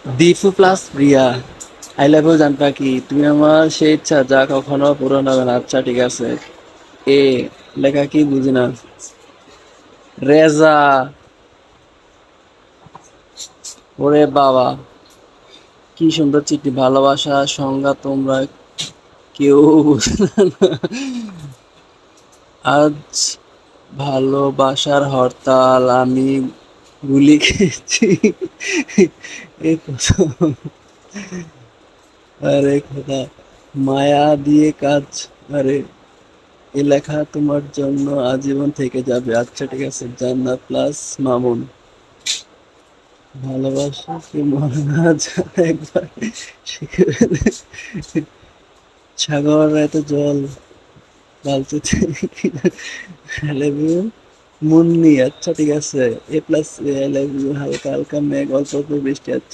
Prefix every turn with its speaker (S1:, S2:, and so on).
S1: Dipu plus Riya. I love you জান পাখি, তুমি আমার সেই ইচ্ছা যা কখনো পূরণ হবে না। আচ্ছা ঠিক আছে। এ লেখা কি বুঝি না। রেজা, ওরে বাবা, কি সুন্দর চিঠি। ভালোবাসা সংজ্ঞা তোমরা কেউ বুঝলে না। আজ ভালোবাসার হরতাল, আমি গুলি খেয়েছি এই প্রথম। আরে খোদা, মায়া দিয়ে কাজ। আরে এ লেখা তোমার জন্য আজীবন থেকে যাবে। আচ্ছা ঠিক আছে। জান্নাত প্লাস মামুন। ভালোবাসা কি মরে না যায় একবার শিখে ফেলে। সাগর এত জল বালতিতে লেবু মুন্নি। আচ্ছা ঠিক আছে। এ প্লাস, হালকা হালকা মেঘ, অল্প অল্প বৃষ্টি। আচ্ছা।